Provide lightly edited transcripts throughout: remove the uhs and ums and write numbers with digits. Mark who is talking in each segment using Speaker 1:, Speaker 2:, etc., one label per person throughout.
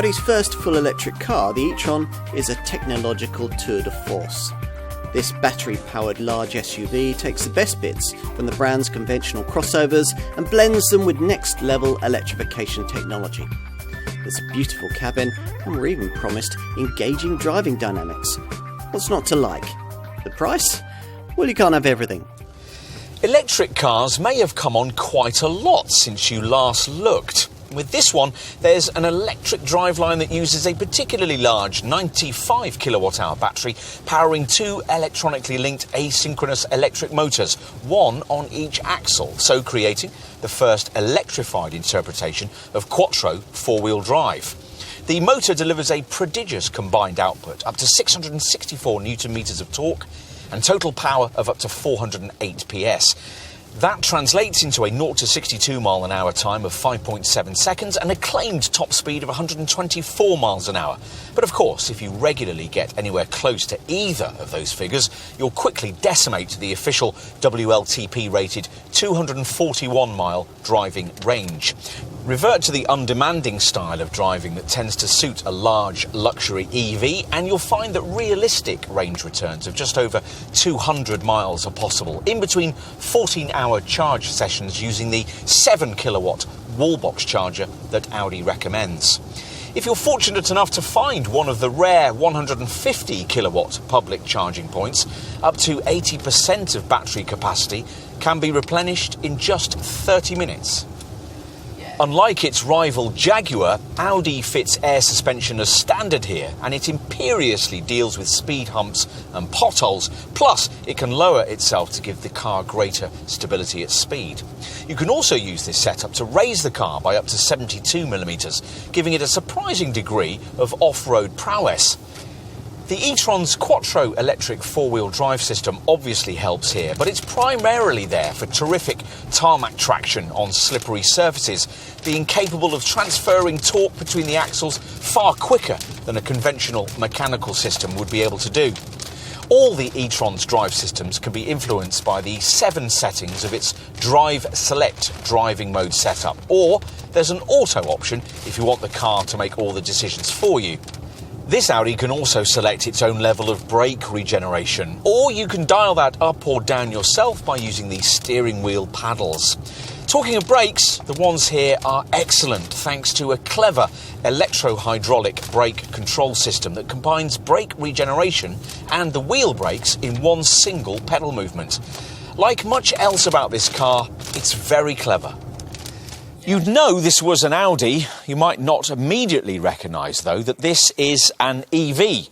Speaker 1: Audi's first full electric car, the e-tron, is a technological tour de force. This battery-powered large SUV takes the best bits from the brand's conventional crossovers and blends them with next-level electrification technology. There's a beautiful cabin, and we're even promised engaging driving dynamics. What's not to like? The price? Well, you can't have everything.
Speaker 2: Electric cars may have come on quite a lot since you last looked. With this one, there's an electric driveline that uses a particularly large 95 kilowatt-hour battery powering two electronically linked asynchronous electric motors, one on each axle, so creating the first electrified interpretation of quattro four-wheel drive. The motor delivers a prodigious combined output, up to 664 newton-meters of torque and total power of up to 408 PS. That translates into a 0 to 62 mile an hour time of 5.7 seconds and a claimed top speed of 124 miles an hour. But of course, if you regularly get anywhere close to either of those figures, you'll quickly decimate the official WLTP-rated 241-mile driving range. Revert to the undemanding style of driving that tends to suit a large luxury EV, and you'll find that realistic range returns of just over 200 miles are possible, in between 14-hour charge sessions using the 7 kilowatt wallbox charger that Audi recommends. If you're fortunate enough to find one of the rare 150 kilowatt public charging points, up to 80% of battery capacity can be replenished in just 30 minutes. Unlike its rival Jaguar, Audi fits air suspension as standard here, and it imperiously deals with speed humps and potholes, plus it can lower itself to give the car greater stability at speed. You can also use this setup to raise the car by up to 72mm, giving it a surprising degree of off-road prowess. The e-tron's quattro electric four-wheel drive system obviously helps here, but it's primarily there for terrific tarmac traction on slippery surfaces, being capable of transferring torque between the axles far quicker than a conventional mechanical system would be able to do. All the e-tron's drive systems can be influenced by the 7 settings of its Drive Select driving mode setup, or there's an auto option if you want the car to make all the decisions for you. This Audi can also select its own level of brake regeneration, or you can dial that up or down yourself by using the steering wheel paddles. Talking of brakes, the ones here are excellent thanks to a clever electro-hydraulic brake control system that combines brake regeneration and the wheel brakes in one single pedal movement. Like much else about this car, it's very clever. You'd know this was an Audi. You might not immediately recognise, though, that this is an EV.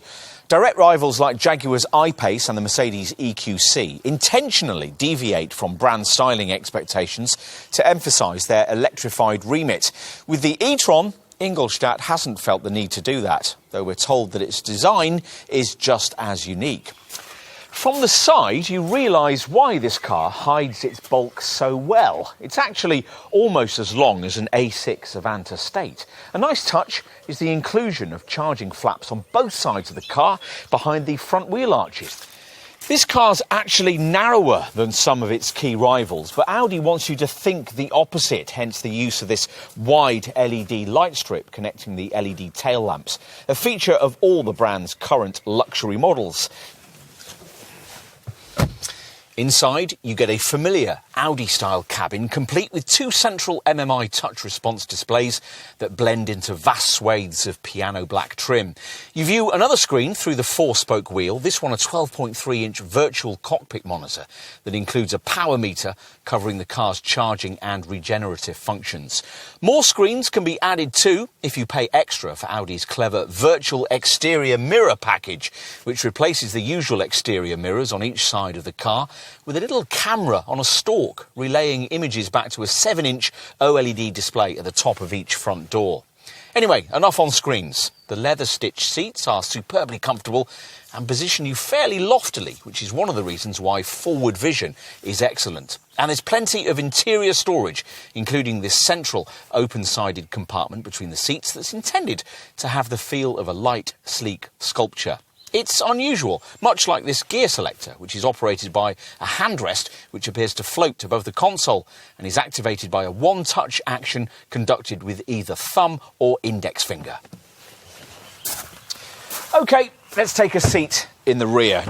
Speaker 2: Direct rivals like Jaguar's I-Pace and the Mercedes EQC intentionally deviate from brand styling expectations to emphasise their electrified remit. With the e-tron, Ingolstadt hasn't felt the need to do that, though we're told that its design is just as unique. From the side, you realise why this car hides its bulk so well. It's actually almost as long as an A6 Avant Estate. A nice touch is the inclusion of charging flaps on both sides of the car behind the front wheel arches. This car's actually narrower than some of its key rivals, but Audi wants you to think the opposite, hence the use of this wide LED light strip connecting the LED tail lamps, a feature of all the brand's current luxury models. Inside, you get a familiar Audi-style cabin, complete with 2 central MMI touch response displays that blend into vast swathes of piano black trim. You view another screen through the 4-spoke wheel, this one a 12.3-inch virtual cockpit monitor that includes a power meter covering the car's charging and regenerative functions. More screens can be added too if you pay extra for Audi's clever virtual exterior mirror package, which replaces the usual exterior mirrors on each side of the car with a little camera on a stalk relaying images back to a 7-inch OLED display at the top of each front door. Anyway, enough on screens. The leather-stitched seats are superbly comfortable and position you fairly loftily, which is one of the reasons why forward vision is excellent. And there's plenty of interior storage, including this central open-sided compartment between the seats that's intended to have the feel of a light, sleek sculpture. It's unusual, much like this gear selector, which is operated by a handrest which appears to float above the console and is activated by a one-touch action conducted with either thumb or index finger. OK, let's take a seat in the rear.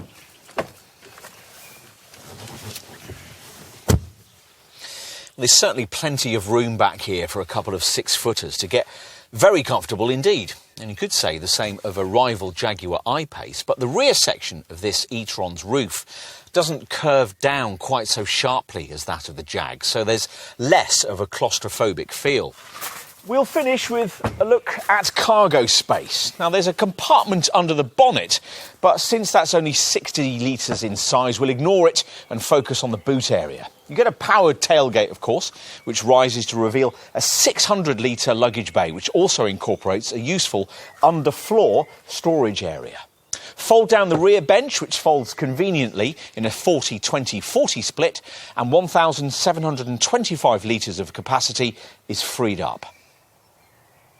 Speaker 2: There's certainly plenty of room back here for a couple of six-footers to get very comfortable indeed. And you could say the same of a rival Jaguar I-Pace, but the rear section of this e-tron's roof doesn't curve down quite so sharply as that of the Jag, so there's less of a claustrophobic feel. We'll finish with a look at cargo space. Now, there's a compartment under the bonnet, but since that's only 60 litres in size, we'll ignore it and focus on the boot area. You get a powered tailgate, of course, which rises to reveal a 600-litre luggage bay, which also incorporates a useful underfloor storage area. Fold down the rear bench, which folds conveniently in a 40-20-40 split, and 1,725 litres of capacity is freed up.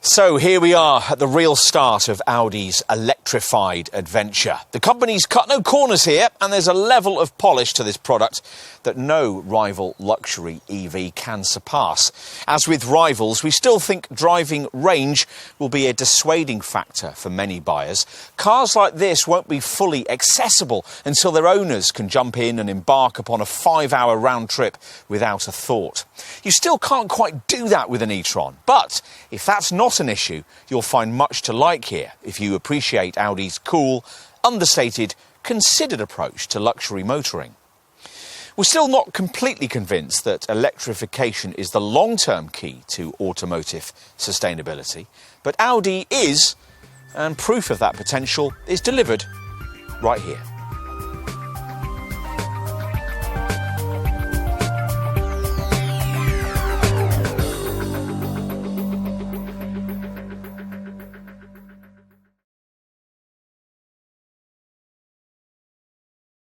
Speaker 2: So here we are at the real start of Audi's electrified adventure. The company's cut no corners here, and there's a level of polish to this product that no rival luxury EV can surpass. As with rivals, we still think driving range will be a dissuading factor for many buyers. Cars like this won't be fully accessible until their owners can jump in and embark upon a 5-hour round trip without a thought. You still can't quite do that with an e-tron, but if that's not an issue, you'll find much to like here if you appreciate Audi's cool, understated, considered approach to luxury motoring. We're still not completely convinced that electrification is the long-term key to automotive sustainability, but Audi is, and proof of that potential is delivered right here.